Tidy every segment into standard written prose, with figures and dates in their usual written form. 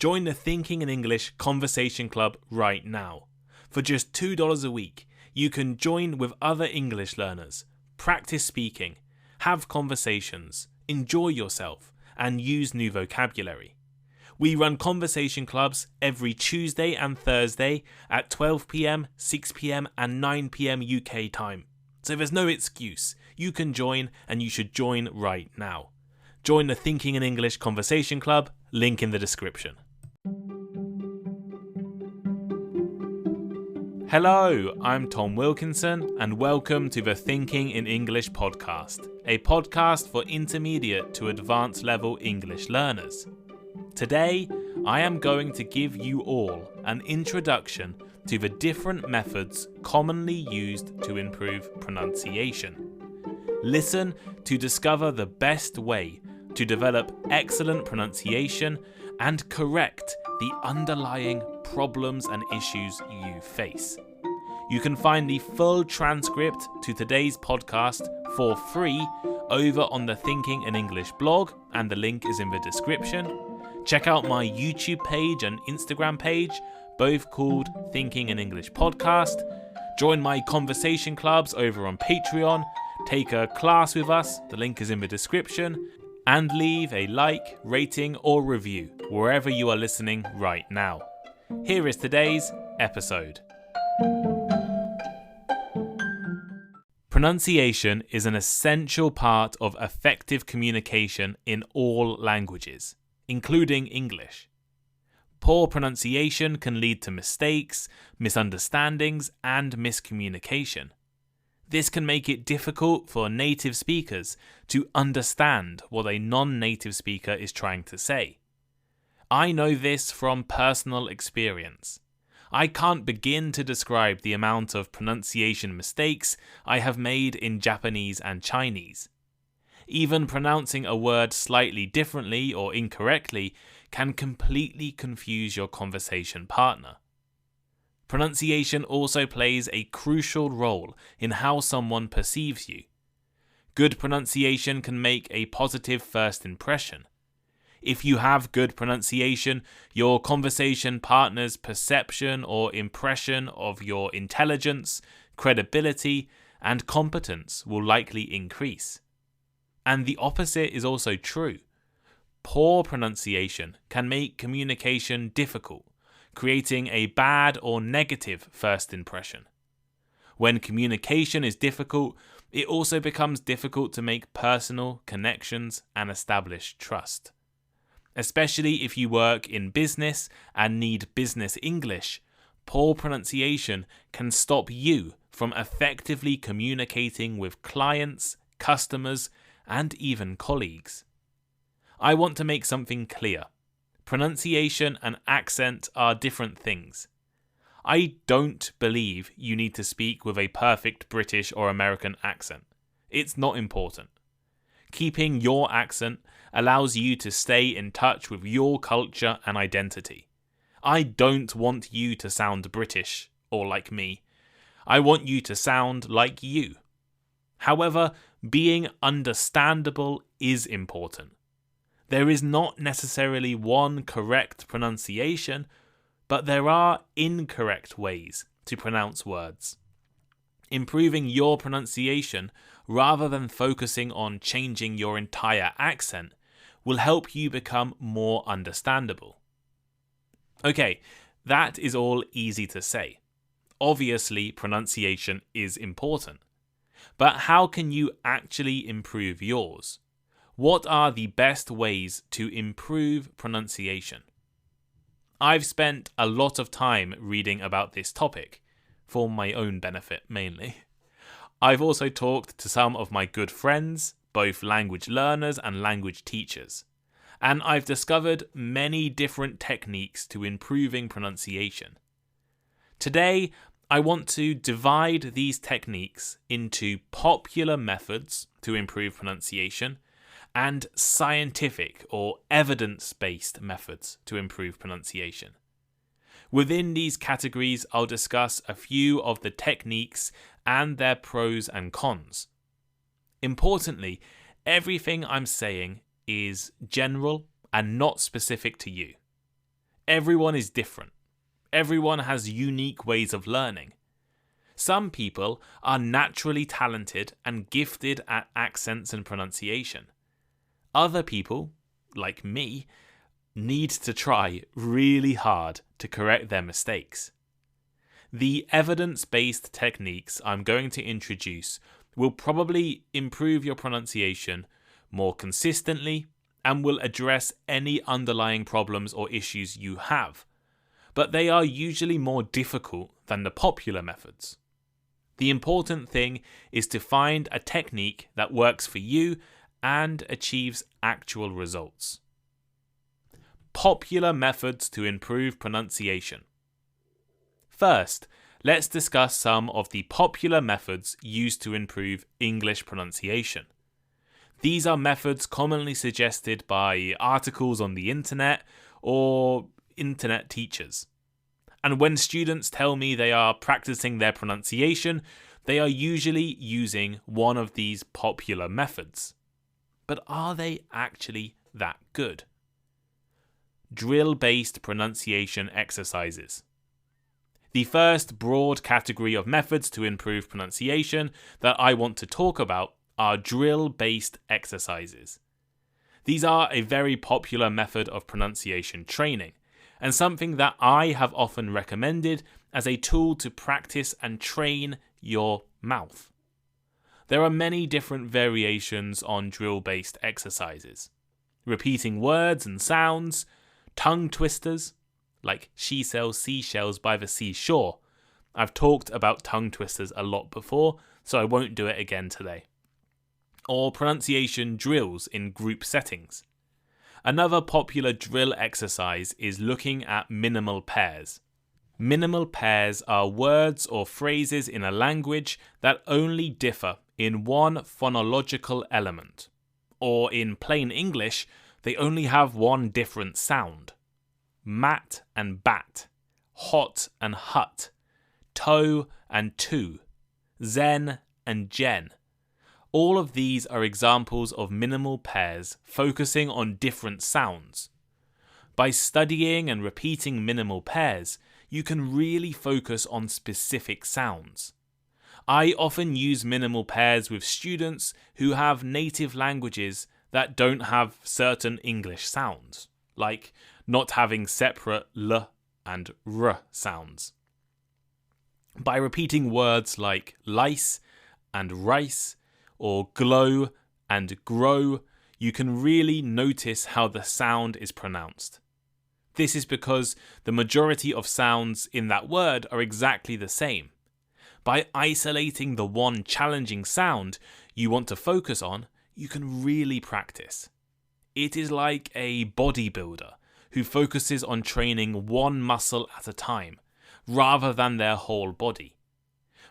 Join the Thinking in English Conversation Club right now. For just $2 a week, you can join with other English learners, practice speaking, have conversations, enjoy yourself, and use new vocabulary. We run conversation clubs every Tuesday and Thursday at 12 p.m, 6 p.m, and 9 p.m. UK time. So there's no excuse. You can join, and you should join right now. Join the Thinking in English Conversation Club, link in the description. Hello, I'm Tom Wilkinson, and welcome to the Thinking in English podcast, a podcast for intermediate to advanced level English learners. Today, I am going to give you all an introduction to the different methods commonly used to improve pronunciation. Listen to discover the best way to develop excellent pronunciation and correct the underlying problems and issues you face. You can find the full transcript to today's podcast for free over on the Thinking in English blog, and the link is in the description. Check out my YouTube page and Instagram page, both called Thinking in English Podcast. Join my conversation clubs over on Patreon. Take a class with us, the link is in the description. And leave a like, rating, or review wherever you are listening right now. Here is today's episode. Pronunciation is an essential part of effective communication in all languages, including English. Poor pronunciation can lead to mistakes, misunderstandings, and miscommunication. This can make it difficult for native speakers to understand what a non-native speaker is trying to say. I know this from personal experience. I can't begin to describe the amount of pronunciation mistakes I have made in Japanese and Chinese. Even pronouncing a word slightly differently or incorrectly can completely confuse your conversation partner. Pronunciation also plays a crucial role in how someone perceives you. Good pronunciation can make a positive first impression. If you have good pronunciation, your conversation partner's perception or impression of your intelligence, credibility, and competence will likely increase. And the opposite is also true. Poor pronunciation can make communication difficult, creating a bad or negative first impression. When communication is difficult, it also becomes difficult to make personal connections and establish trust. Especially if you work in business and need business English, poor pronunciation can stop you from effectively communicating with clients, customers, and even colleagues. I want to make something clear. Pronunciation and accent are different things. I don't believe you need to speak with a perfect British or American accent. It's not important. Keeping your accent allows you to stay in touch with your culture and identity. I don't want you to sound British or like me. I want you to sound like you. However, being understandable is important. There is not necessarily one correct pronunciation, but there are incorrect ways to pronounce words. Improving your pronunciation, rather than focusing on changing your entire accent, will help you become more understandable. Okay, that is all easy to say. Obviously, pronunciation is important. But how can you actually improve yours? What are the best ways to improve pronunciation? I've spent a lot of time reading about this topic, for my own benefit mainly. I've also talked to some of my good friends, both language learners and language teachers, and I've discovered many different techniques to improving pronunciation. Today, I want to divide these techniques into popular methods to improve pronunciation and scientific or evidence-based methods to improve pronunciation. Within these categories, I'll discuss a few of the techniques and their pros and cons. Importantly, everything I'm saying is general and not specific to you. Everyone is different. Everyone has unique ways of learning. Some people are naturally talented and gifted at accents and pronunciation. Other people, like me, need to try really hard to correct their mistakes. The evidence-based techniques I'm going to introduce will probably improve your pronunciation more consistently and will address any underlying problems or issues you have, but they are usually more difficult than the popular methods. The important thing is to find a technique that works for you and achieves actual results. Popular methods to improve pronunciation. First, let's discuss some of the popular methods used to improve English pronunciation. These are methods commonly suggested by articles on the internet or internet teachers. And when students tell me they are practicing their pronunciation, they are usually using one of these popular methods. But are they actually that good? Drill-based pronunciation exercises. The first broad category of methods to improve pronunciation that I want to talk about are drill-based exercises. These are a very popular method of pronunciation training, and something that I have often recommended as a tool to practice and train your mouth. There are many different variations on drill-based exercises. Repeating words and sounds, tongue twisters, like she sells seashells by the seashore. I've talked about tongue twisters a lot before, so I won't do it again today. Or pronunciation drills in group settings. Another popular drill exercise is looking at minimal pairs. Minimal pairs are words or phrases in a language that only differ in one phonological element. Or in plain English, they only have one different sound. Mat and bat, hot and hut, toe and to, zen and gen. All of these are examples of minimal pairs focusing on different sounds. By studying and repeating minimal pairs, you can really focus on specific sounds. I often use minimal pairs with students who have native languages that don't have certain English sounds, like not having separate l and r sounds. By repeating words like lice and rice, or glow and grow, you can really notice how the sound is pronounced. This is because the majority of sounds in that word are exactly the same. By isolating the one challenging sound you want to focus on, you can really practice. It is like a bodybuilder who focuses on training one muscle at a time, rather than their whole body.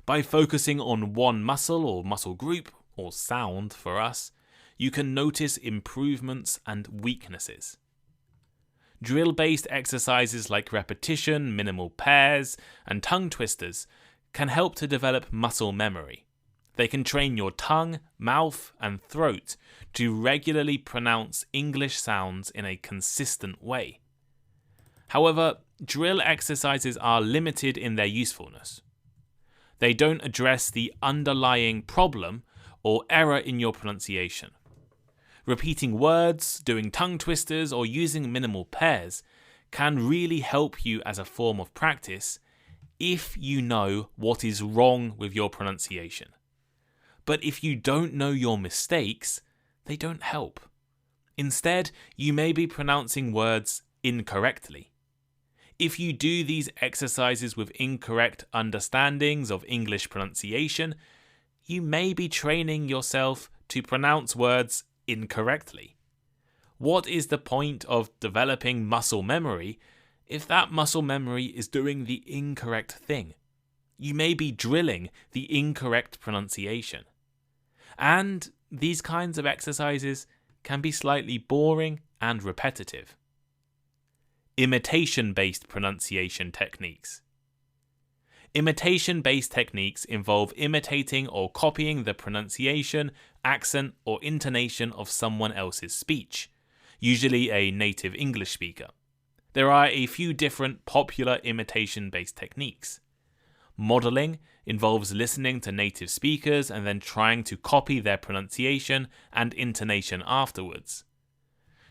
By focusing on one muscle or muscle group, or sound for us, you can notice improvements and weaknesses. Drill-based exercises like repetition, minimal pairs, and tongue twisters can help to develop muscle memory. They can train your tongue, mouth, and throat to regularly pronounce English sounds in a consistent way. However, drill exercises are limited in their usefulness. They don't address the underlying problem or error in your pronunciation. Repeating words, doing tongue twisters, or using minimal pairs can really help you as a form of practice if you know what is wrong with your pronunciation. But if you don't know your mistakes, they don't help. Instead, you may be pronouncing words incorrectly. If you do these exercises with incorrect understandings of English pronunciation, you may be training yourself to pronounce words incorrectly. What is the point of developing muscle memory if that muscle memory is doing the incorrect thing? You may be drilling the incorrect pronunciation. And these kinds of exercises can be slightly boring and repetitive. Imitation-based pronunciation techniques. Imitation-based techniques involve imitating or copying the pronunciation, accent, or intonation of someone else's speech, usually a native English speaker. There are a few different popular imitation-based techniques. Modeling involves listening to native speakers and then trying to copy their pronunciation and intonation afterwards.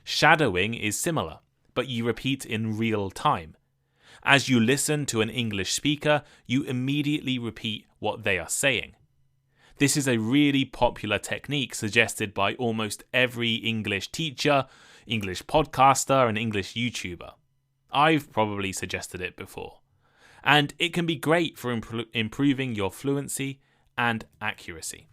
Shadowing is similar, but you repeat in real time. As you listen to an English speaker, you immediately repeat what they are saying. This is a really popular technique suggested by almost every English teacher, English podcaster, and English YouTuber. I've probably suggested it before. And it can be great for improving your fluency and accuracy.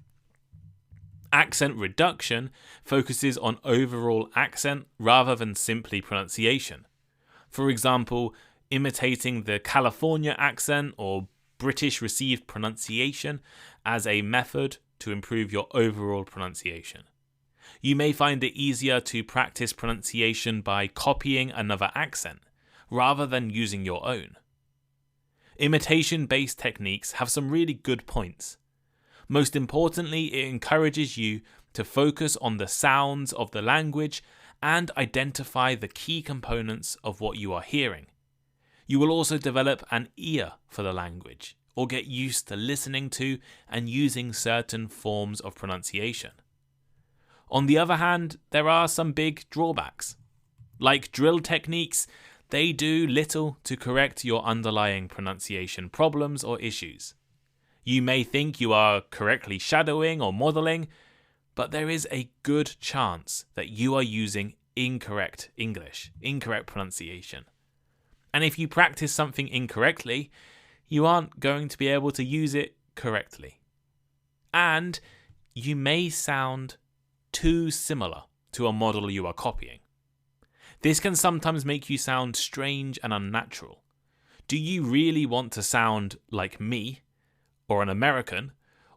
Accent reduction focuses on overall accent rather than simply pronunciation. For example, imitating the California accent or British received pronunciation as a method to improve your overall pronunciation. You may find it easier to practice pronunciation by copying another accent rather than using your own. Imitation-based techniques have some really good points. Most importantly, it encourages you to focus on the sounds of the language and identify the key components of what you are hearing. You will also develop an ear for the language, or get used to listening to and using certain forms of pronunciation. On the other hand, there are some big drawbacks. Like drill techniques, they do little to correct your underlying pronunciation problems or issues. You may think you are correctly shadowing or modeling, but there is a good chance that you are using incorrect English, incorrect pronunciation. And if you practice something incorrectly, you aren't going to be able to use it correctly. And you may sound too similar to a model you are copying. This can sometimes make you sound strange and unnatural. Do you really want to sound like me or an American,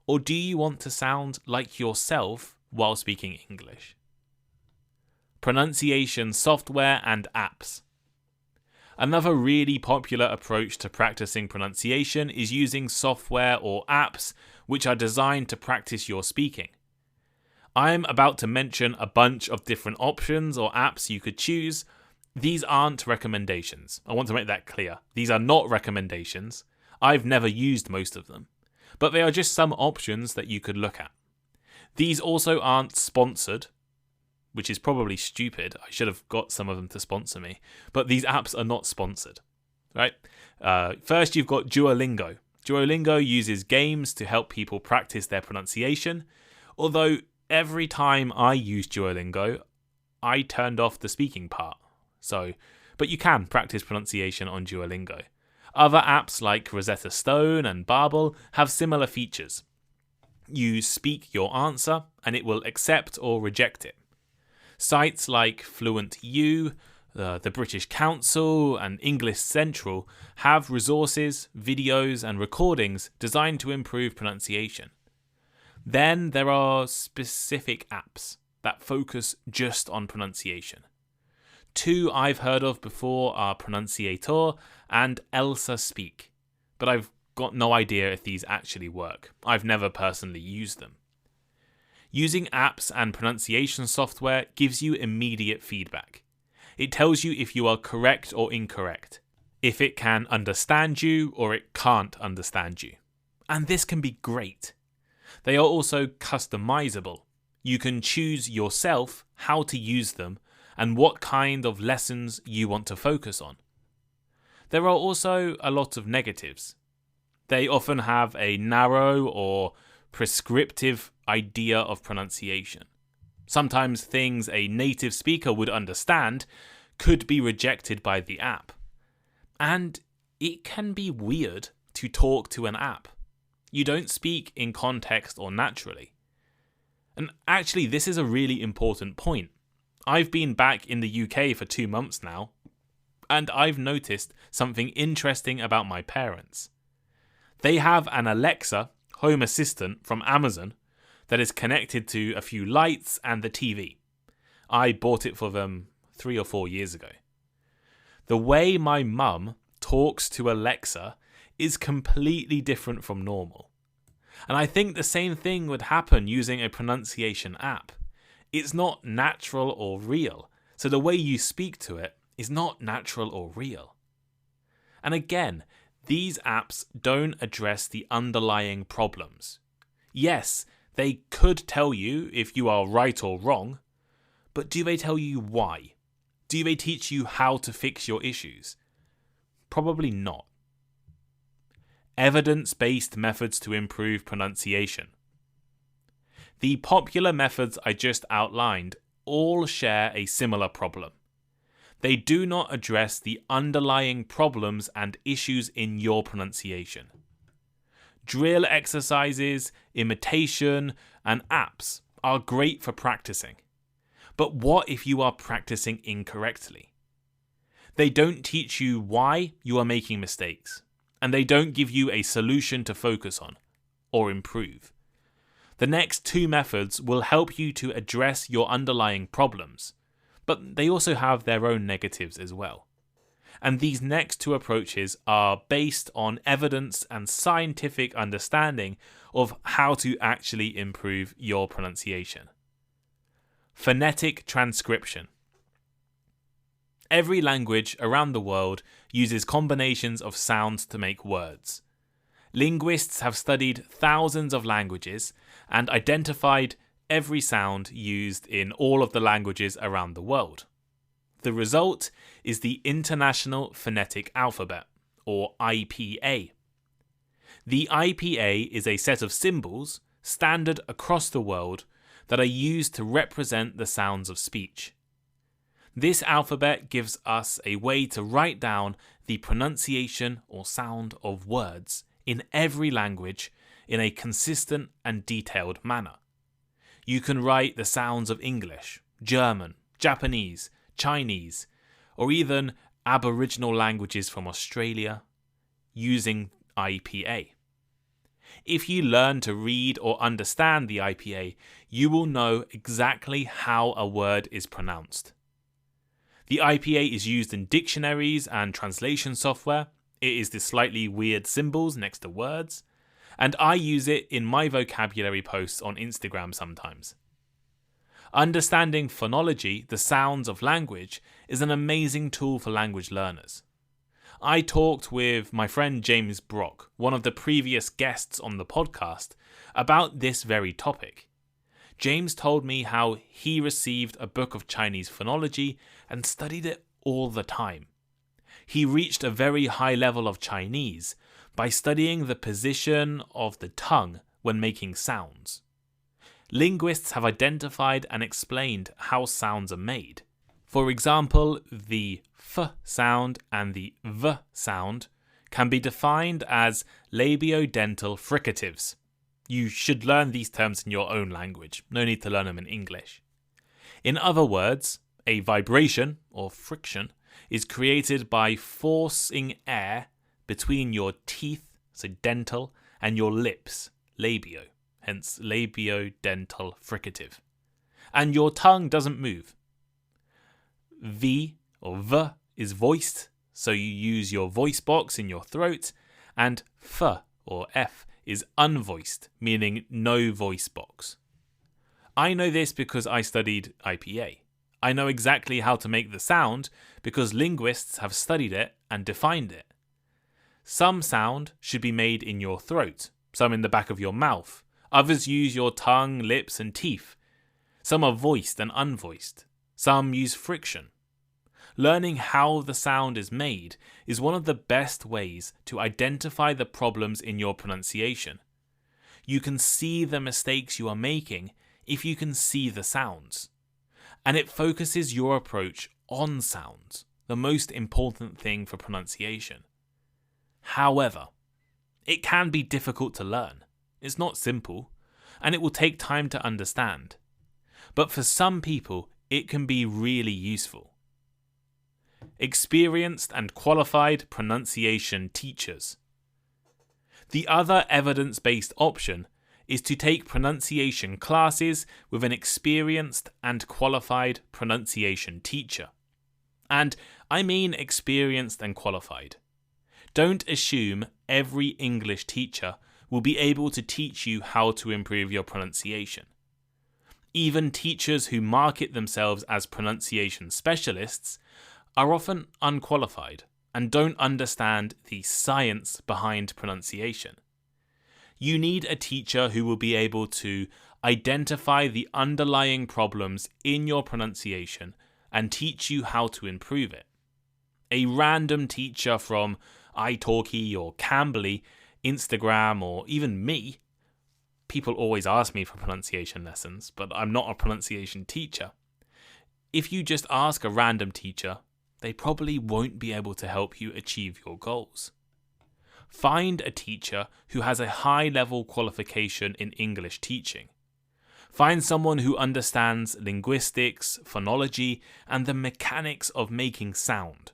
or do you want to sound like yourself while speaking English? Pronunciation software and apps. Another really popular approach to practicing pronunciation is using software or apps which are designed to practice your speaking. I'm about to mention a bunch of different options or apps you could choose. These aren't recommendations. I want to make that clear. These are not recommendations. I've never used most of them. But they are just some options that you could look at. These also aren't sponsored, which is probably stupid. I should have got some of them to sponsor me. But these apps are not sponsored, right? First, you've got Duolingo. Duolingo uses games to help people practice their pronunciation. Although every time I use Duolingo, I turned off the speaking part. But you can practice pronunciation on Duolingo. Other apps like Rosetta Stone and Babbel have similar features. You speak your answer and it will accept or reject it. Sites like FluentU, the British Council and English Central have resources, videos and recordings designed to improve pronunciation. Then there are specific apps that focus just on pronunciation. Two I've heard of before are Pronunciator and Elsa Speak, but I've got no idea if these actually work. I've never personally used them. Using apps and pronunciation software gives you immediate feedback. It tells you if you are correct or incorrect, if it can understand you or it can't understand you. And this can be great. They are also customizable. You can choose yourself how to use them and what kind of lessons you want to focus on. There are also a lot of negatives. They often have a narrow or prescriptive idea of pronunciation. Sometimes things a native speaker would understand could be rejected by the app. And it can be weird to talk to an app. You don't speak in context or naturally. And actually, this is a really important point. I've been back in the UK for 2 months now, and I've noticed something interesting about my parents. They have an Alexa home assistant from Amazon that is connected to a few lights and the TV. I bought it for them 3 or 4 years ago. The way my mum talks to Alexa is completely different from normal. And I think the same thing would happen using a pronunciation app. It's not natural or real, so the way you speak to it is not natural or real. And again, these apps don't address the underlying problems. Yes, they could tell you if you are right or wrong, but do they tell you why? Do they teach you how to fix your issues? Probably not. Evidence-based methods to improve pronunciation. The popular methods I just outlined all share a similar problem. They do not address the underlying problems and issues in your pronunciation. Drill exercises, imitation, and apps are great for practicing. But what if you are practicing incorrectly? They don't teach you why you are making mistakes, and they don't give you a solution to focus on or improve. The next two methods will help you to address your underlying problems, but they also have their own negatives as well. And these next two approaches are based on evidence and scientific understanding of how to actually improve your pronunciation. Phonetic transcription. Every language around the world uses combinations of sounds to make words. Linguists have studied thousands of languages and identified every sound used in all of the languages around the world. The result is the International Phonetic Alphabet, or IPA. The IPA is a set of symbols, standard across the world, that are used to represent the sounds of speech. This alphabet gives us a way to write down the pronunciation or sound of words in every language in a consistent and detailed manner. You can write the sounds of English, German, Japanese, Chinese, or even Aboriginal languages from Australia using IPA. If you learn to read or understand the IPA, you will know exactly how a word is pronounced. The IPA is used in dictionaries and translation software. It is the slightly weird symbols next to words, and I use it in my vocabulary posts on Instagram sometimes. Understanding phonology, the sounds of language, is an amazing tool for language learners. I talked with my friend James Brock, one of the previous guests on the podcast, about this very topic. James told me how he received a book of Chinese phonology and studied it all the time. He reached a very high level of Chinese by studying the position of the tongue when making sounds. Linguists have identified and explained how sounds are made. For example, the f sound and the v sound can be defined as labiodental fricatives. You should learn these terms in your own language. No need to learn them in English. In other words, a vibration, or friction, is created by forcing air between your teeth, so dental, and your lips, labio, hence labiodental fricative. And your tongue doesn't move. V, or v, is voiced, so you use your voice box in your throat, and f, or f, is unvoiced, meaning no voice box. I know this because I studied IPA. I know exactly how to make the sound because linguists have studied it and defined it. Some sound should be made in your throat, some in the back of your mouth. Others use your tongue, lips, and teeth. Some are voiced and unvoiced. Some use friction. Learning how the sound is made is one of the best ways to identify the problems in your pronunciation. You can see the mistakes you are making if you can see the sounds. And it focuses your approach on sounds, the most important thing for pronunciation. However, it can be difficult to learn. It's not simple, and it will take time to understand. But for some people, it can be really useful. Experienced and qualified pronunciation teachers. The other evidence-based option is to take pronunciation classes with an experienced and qualified pronunciation teacher. And I mean experienced and qualified. Don't assume every English teacher will be able to teach you how to improve your pronunciation. Even teachers who market themselves as pronunciation specialists are often unqualified and don't understand the science behind pronunciation. You need a teacher who will be able to identify the underlying problems in your pronunciation and teach you how to improve it. A random teacher from italki or Cambly, Instagram, or even me. People always ask me for pronunciation lessons, but I'm not a pronunciation teacher. If you just ask a random teacher, they probably won't be able to help you achieve your goals. Find a teacher who has a high-level qualification in English teaching. Find someone who understands linguistics, phonology, and the mechanics of making sound.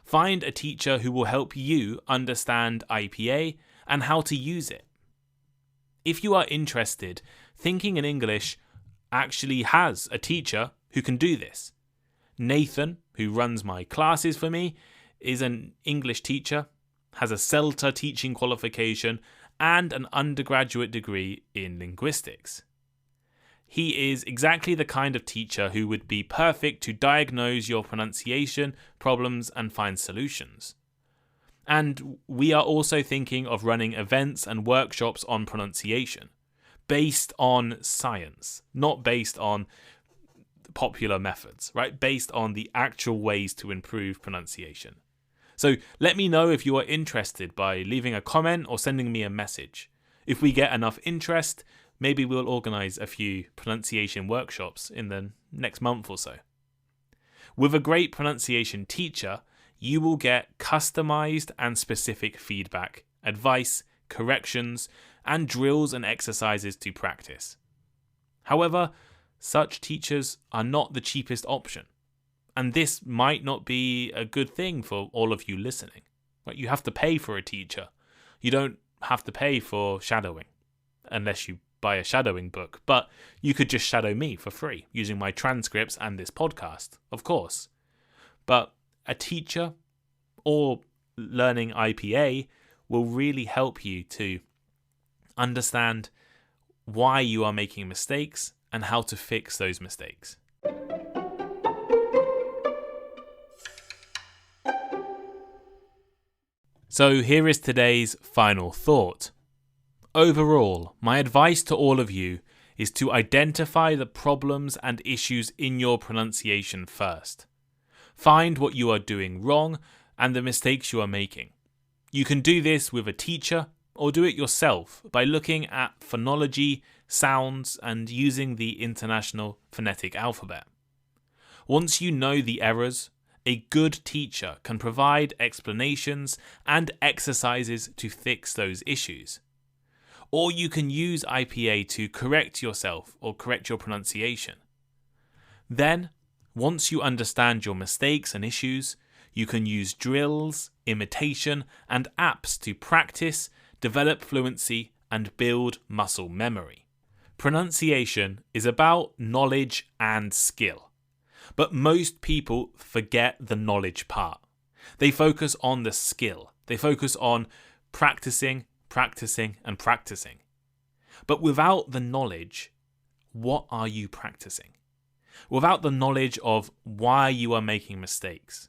Find a teacher who will help you understand IPA and how to use it. If you are interested, Thinking in English actually has a teacher who can do this. Nathan, who runs my classes for me, is an English teacher, has a CELTA teaching qualification, and an undergraduate degree in linguistics. He is exactly the kind of teacher who would be perfect to diagnose your pronunciation problems and find solutions. And we are also thinking of running events and workshops on pronunciation, based on science, not based on popular methods, right? Based on the actual ways to improve pronunciation. So let me know if you are interested by leaving a comment or sending me a message. If we get enough interest, maybe we'll organise a few pronunciation workshops in the next month or so. With a great pronunciation teacher, you will get customised and specific feedback, advice, corrections, and drills and exercises to practice. However, such teachers are not the cheapest option. And this might not be a good thing for all of you listening. Right? You have to pay for a teacher. You don't have to pay for shadowing, unless you buy a shadowing book. But you could just shadow me for free, using my transcripts and this podcast, of course. But a teacher or learning IPA will really help you to understand why you are making mistakes and how to fix those mistakes. So here is today's final thought. Overall, my advice to all of you is to identify the problems and issues in your pronunciation first. Find what you are doing wrong and the mistakes you are making. You can do this with a teacher or do it yourself by looking at phonology, sounds, and using the International Phonetic Alphabet. Once you know the errors, a good teacher can provide explanations and exercises to fix those issues. Or you can use IPA to correct yourself or correct your pronunciation. Then, once you understand your mistakes and issues, you can use drills, imitation, and apps to practice, develop fluency, and build muscle memory. Pronunciation is about knowledge and skill. But most people forget the knowledge part. They focus on the skill. They focus on practicing, and practicing. But without the knowledge, what are you practicing? Without the knowledge of why you are making mistakes,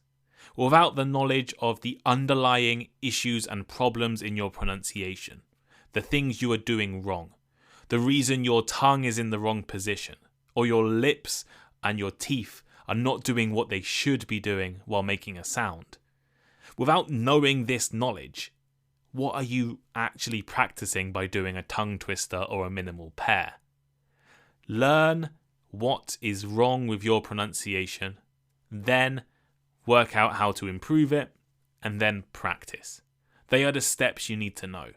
without the knowledge of the underlying issues and problems in your pronunciation, the things you are doing wrong, the reason your tongue is in the wrong position, or your lips and your teeth are not doing what they should be doing while making a sound. Without knowing this knowledge, what are you actually practicing by doing a tongue twister or a minimal pair? Learn what is wrong with your pronunciation, then work out how to improve it, and then practice. They are the steps you need to know.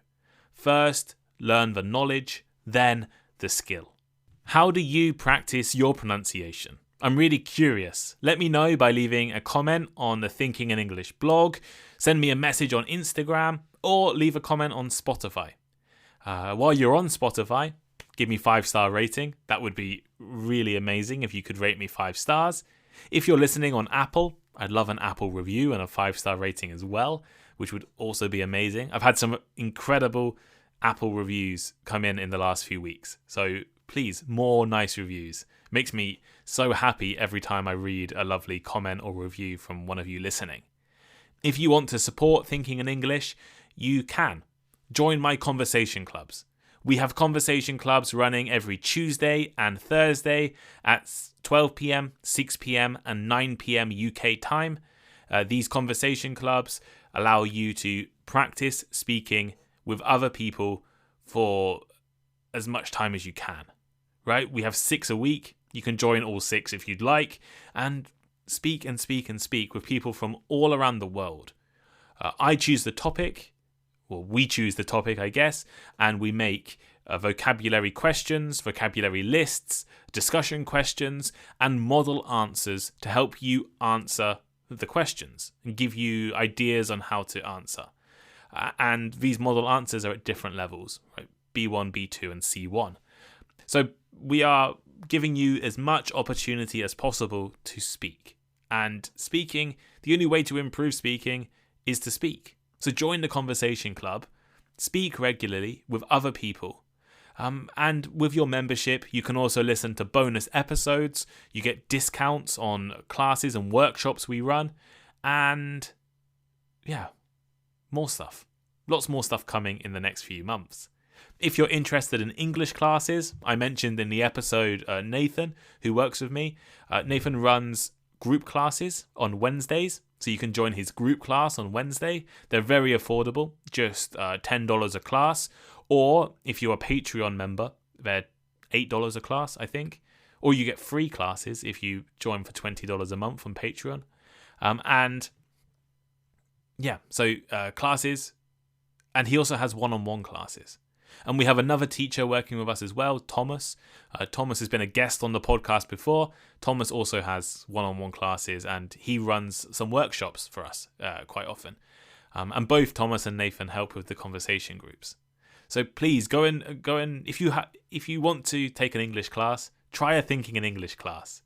First, learn the knowledge, then the skill. How do you practice your pronunciation? I'm really curious. Let me know by leaving a comment on the Thinking in English blog, send me a message on Instagram, or leave a comment on Spotify. While you're on Spotify, give me 5-star rating. That would be really amazing if you could rate me 5 stars. If you're listening on Apple, I'd love an Apple review and a 5-star rating as well, which would also be amazing. I've had some incredible Apple reviews come in the last few weeks. So please, more nice reviews makes me so happy every time I read a lovely comment or review from one of you listening. If you want to support Thinking in English, you can. Join my conversation clubs. We have conversation clubs running every Tuesday and Thursday at 12 p.m, 6 p.m, and 9 p.m. UK time. These conversation clubs allow you to practice speaking with other people for as much time as you can. Right? We have 6 a week. You can join all 6 if you'd like, and speak and speak and speak with people from all around the world. I choose the topic. Well, we choose the topic, I guess, and we make vocabulary questions, vocabulary lists, discussion questions, and model answers to help you answer the questions and give you ideas on how to answer. And these model answers are at different levels, right? B1, B2, and C1. So we are giving you as much opportunity as possible to speak. And speaking, the only way to improve speaking is to speak. So join the conversation club, speak regularly with other people. And with your membership, you can also listen to bonus episodes. You get discounts on classes and workshops we run. And yeah, more stuff. Lots more stuff coming in the next few months. If you're interested in English classes, I mentioned in the episode Nathan, who works with me. Nathan runs group classes on Wednesdays. So you can join his group class on Wednesday. They're very affordable, just $10 a class. Or if you're a Patreon member, they're $8 a class, I think. Or you get free classes if you join for $20 a month on Patreon. Classes. And he also has one-on-one classes. And we have another teacher working with us as well, Thomas. Thomas has been a guest on the podcast before. Thomas also has one-on-one classes, and he runs some workshops for us quite often. And both Thomas and Nathan help with the conversation groups. So please go in. If you want to take an English class, try a Thinking in English class.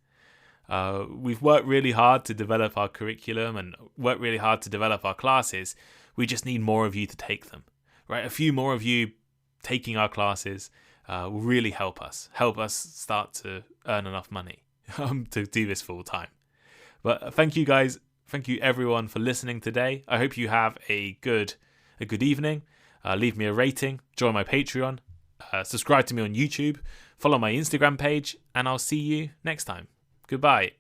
We've worked really hard to develop our curriculum and worked really hard to develop our classes. We just need more of you to take them, right? A few more of you taking our classes will really help us start to earn enough money to do this full time. But thank you guys. Thank you everyone for listening today. I hope you have a good evening. Leave me a rating, join my Patreon, subscribe to me on YouTube, follow my Instagram page, and I'll see you next time. Goodbye.